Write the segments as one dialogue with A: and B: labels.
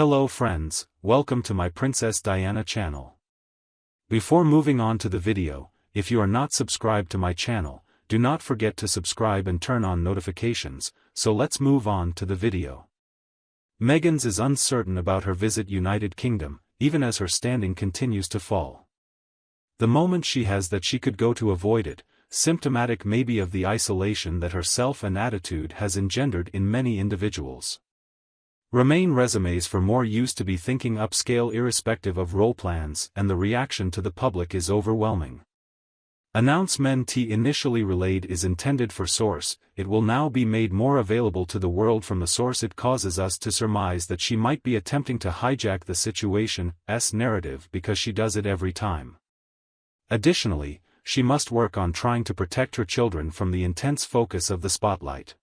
A: Hello friends, welcome to my Princess Diana channel. Before moving on to the video, if you are not subscribed to my channel, do not forget to subscribe and turn on notifications, so let's move on to the video. Meghan is uncertain about her visit United Kingdom, even as her standing continues to fall. The moment she has that she could go to avoid it, symptomatic maybe of the isolation that herself and attitude has engendered in many individuals. Remain resumes for more used to be thinking upscale irrespective of role plans, and the reaction to the public is overwhelming. Announcement initially relayed is intended for source, it will now be made more available to the world from the source. It causes us to surmise that she might be attempting to hijack the situation's narrative because she does it every time. Additionally, she must work on trying to protect her children from the intense focus of the spotlight.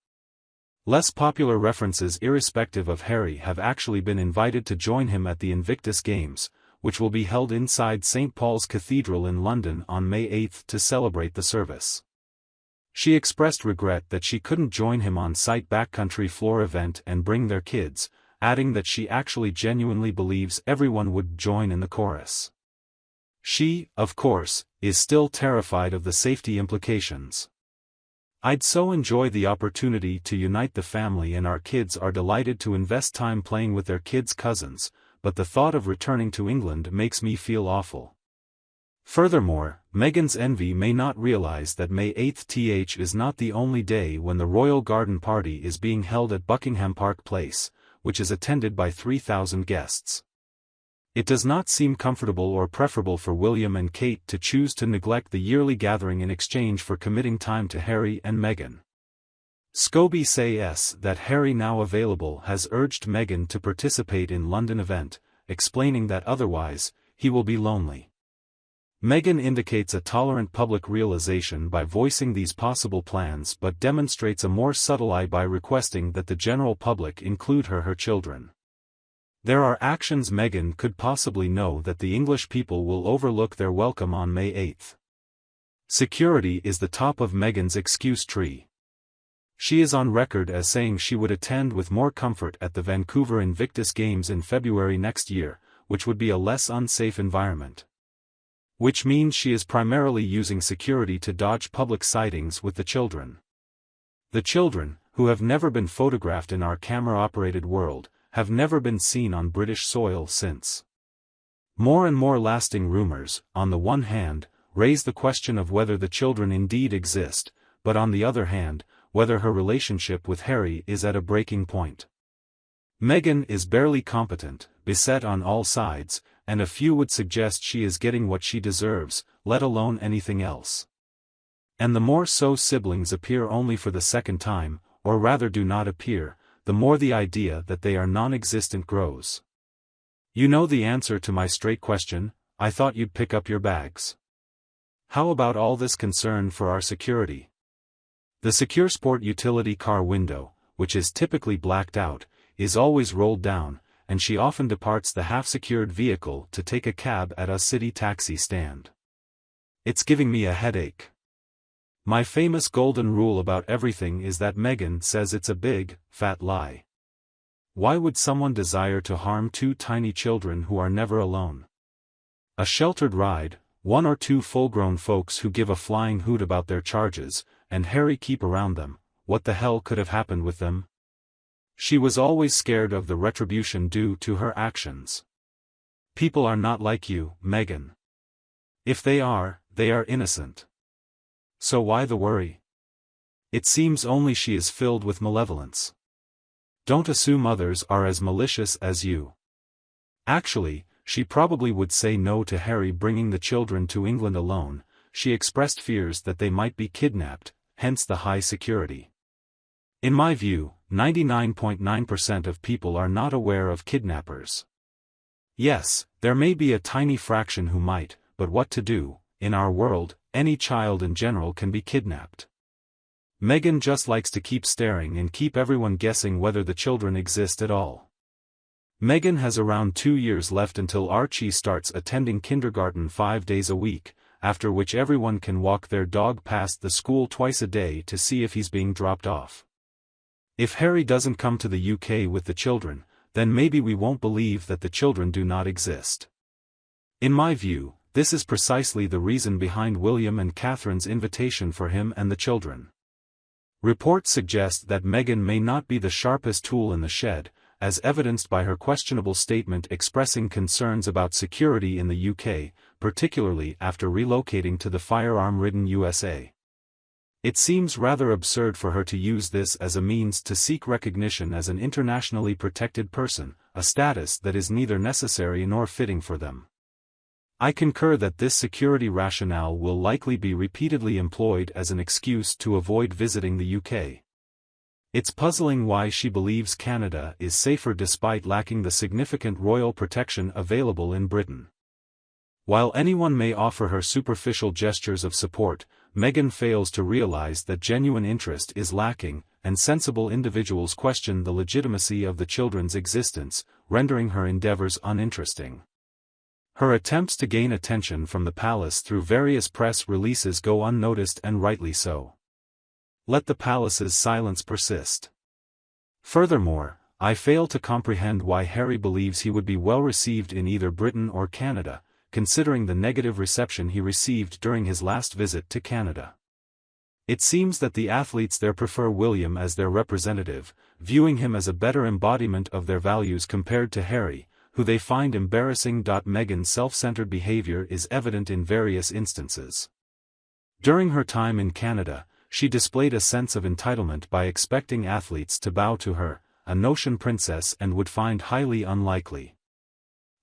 A: Less popular references irrespective of Harry have actually been invited to join him at the Invictus Games, which will be held inside St. Paul's Cathedral in London on May 8 to celebrate the service. She expressed regret that she couldn't join him on-site backcountry floor event and bring their kids, adding that she actually genuinely believes everyone would join in the chorus. She, of course, is still terrified of the safety implications. I'd so enjoy the opportunity to unite the family, and our kids are delighted to invest time playing with their kids' cousins, but the thought of returning to England makes me feel awful. Furthermore, Meghan's envy may not realize that May 8th is not the only day when the Royal Garden Party is being held at Buckingham Park Place, which is attended by 3,000 guests. It does not seem comfortable or preferable for William and Kate to choose to neglect the yearly gathering in exchange for committing time to Harry and Meghan. Scobie says that Harry, now available, has urged Meghan to participate in London event, explaining that otherwise, he will be lonely. Meghan indicates a tolerant public realization by voicing these possible plans, but demonstrates a more subtle eye by requesting that the general public include her children. There are actions Meghan could possibly know that the English people will overlook their welcome on May 8. Security is the top of Meghan's excuse tree. She is on record as saying she would attend with more comfort at the Vancouver Invictus Games in February next year, which would be a less unsafe environment. Which means she is primarily using security to dodge public sightings with the children. The children, who have never been photographed in our camera-operated world, have never been seen on British soil since. More and more lasting rumors, on the one hand, raise the question of whether the children indeed exist, but on the other hand, whether her relationship with Harry is at a breaking point. Meghan is barely competent, beset on all sides, and a few would suggest she is getting what she deserves, let alone anything else. And the more so siblings appear only for the second time, or rather do not appear, the more the idea that they are non-existent grows. You know the answer to my straight question. I thought you'd pick up your bags. How about all this concern for our security? The Secure Sport utility car window, which is typically blacked out, is always rolled down, and she often departs the half-secured vehicle to take a cab at a city taxi stand. It's giving me a headache. My famous golden rule about everything is that Meghan says it's a big, fat lie. Why would someone desire to harm two tiny children who are never alone? A sheltered ride, one or two full-grown folks who give a flying hoot about their charges, and Harry keep around them. What the hell could have happened with them? She was always scared of the retribution due to her actions. People are not like you, Meghan. If they are innocent. So why the worry? It seems only she is filled with malevolence. Don't assume others are as malicious as you. Actually, she probably would say no to Harry bringing the children to England alone. She expressed fears that they might be kidnapped, hence the high security. In my view, 99.9% of people are not aware of kidnappers. Yes, there may be a tiny fraction who might, but what to do? In our world, any child in general can be kidnapped. Meghan just likes to keep staring and keep everyone guessing whether the children exist at all. Meghan has around 2 years left until Archie starts attending kindergarten 5 days a week, after which everyone can walk their dog past the school twice a day to see if he's being dropped off. If Harry doesn't come to the UK with the children, then maybe we won't believe that the children do not exist. In my view, this is precisely the reason behind William and Catherine's invitation for him and the children. Reports suggest that Meghan may not be the sharpest tool in the shed, as evidenced by her questionable statement expressing concerns about security in the UK, particularly after relocating to the firearm-ridden USA. It seems rather absurd for her to use this as a means to seek recognition as an internationally protected person, a status that is neither necessary nor fitting for them. I concur that this security rationale will likely be repeatedly employed as an excuse to avoid visiting the UK. It's puzzling why she believes Canada is safer despite lacking the significant royal protection available in Britain. While anyone may offer her superficial gestures of support, Meghan fails to realize that genuine interest is lacking, and sensible individuals question the legitimacy of the children's existence, rendering her endeavors uninteresting. Her attempts to gain attention from the palace through various press releases go unnoticed, and rightly so. Let the palace's silence persist. Furthermore, I fail to comprehend why Harry believes he would be well received in either Britain or Canada, considering the negative reception he received during his last visit to Canada. It seems that the athletes there prefer William as their representative, viewing him as a better embodiment of their values compared to Harry, who they find embarrassing. Meghan's self-centered behavior is evident in various instances. During her time in Canada, she displayed a sense of entitlement by expecting athletes to bow to her, a notion princess and would find highly unlikely.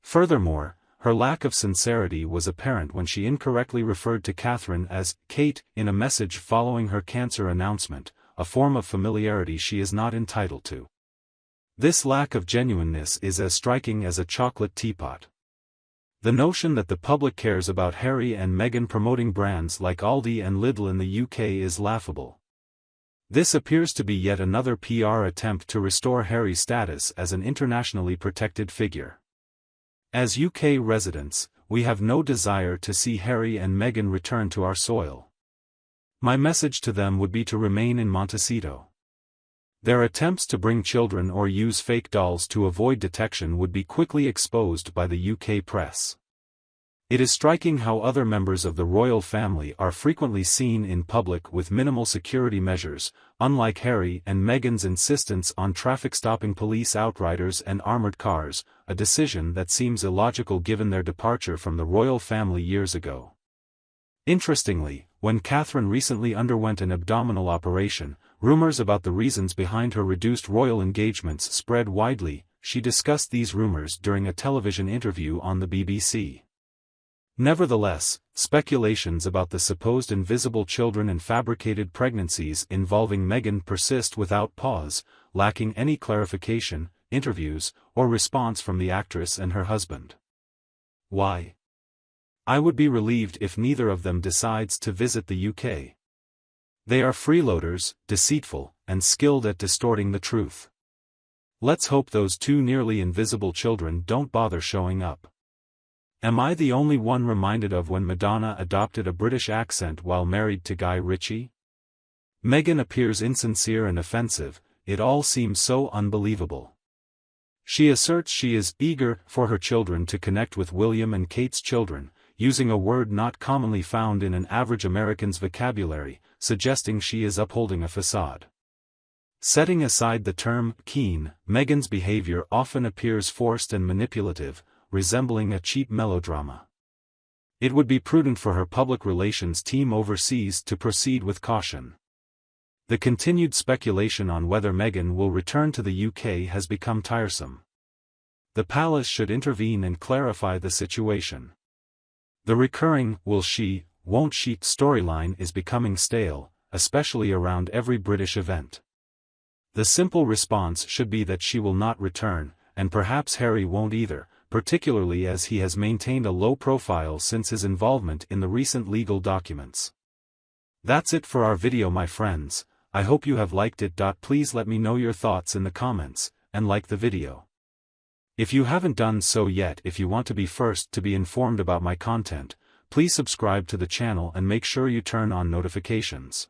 A: Furthermore, her lack of sincerity was apparent when she incorrectly referred to Catherine as Kate in a message following her cancer announcement, a form of familiarity she is not entitled to. This lack of genuineness is as striking as a chocolate teapot. The notion that the public cares about Harry and Meghan promoting brands like Aldi and Lidl in the UK is laughable. This appears to be yet another PR attempt to restore Harry's status as an internationally protected figure. As UK residents, we have no desire to see Harry and Meghan return to our soil. My message to them would be to remain in Montecito. Their attempts to bring children or use fake dolls to avoid detection would be quickly exposed by the UK press. It is striking how other members of the royal family are frequently seen in public with minimal security measures, unlike Harry and Meghan's insistence on traffic-stopping police outriders and armored cars, a decision that seems illogical given their departure from the royal family years ago. Interestingly, when Catherine recently underwent an abdominal operation, rumors about the reasons behind her reduced royal engagements spread widely. She discussed these rumors during a television interview on the BBC. Nevertheless, speculations about the supposed invisible children and fabricated pregnancies involving Meghan persist without pause, lacking any clarification, interviews, or response from the actress and her husband. Why? I would be relieved if neither of them decides to visit the UK. They are freeloaders, deceitful, and skilled at distorting the truth. Let's hope those two nearly invisible children don't bother showing up. Am I the only one reminded of when Madonna adopted a British accent while married to Guy Ritchie? Meghan appears insincere and offensive, it all seems so unbelievable. She asserts she is eager for her children to connect with William and Kate's children, using a word not commonly found in an average American's vocabulary, suggesting she is upholding a facade. Setting aside the term keen, Meghan's behavior often appears forced and manipulative, resembling a cheap melodrama. It would be prudent for her public relations team overseas to proceed with caution. The continued speculation on whether Meghan will return to the UK has become tiresome. The palace should intervene and clarify the situation. The recurring "will she, won't she" storyline is becoming stale, especially around every British event. The simple response should be that she will not return, and perhaps Harry won't either, particularly as he has maintained a low profile since his involvement in the recent legal documents. That's it for our video, my friends. I hope you have liked it. Please let me know your thoughts in the comments, and like the video. If you haven't done so yet, if you want to be first to be informed about my content, please subscribe to the channel and make sure you turn on notifications.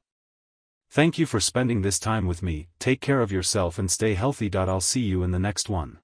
A: Thank you for spending this time with me. Take care of yourself and stay healthy. I'll see you in the next one.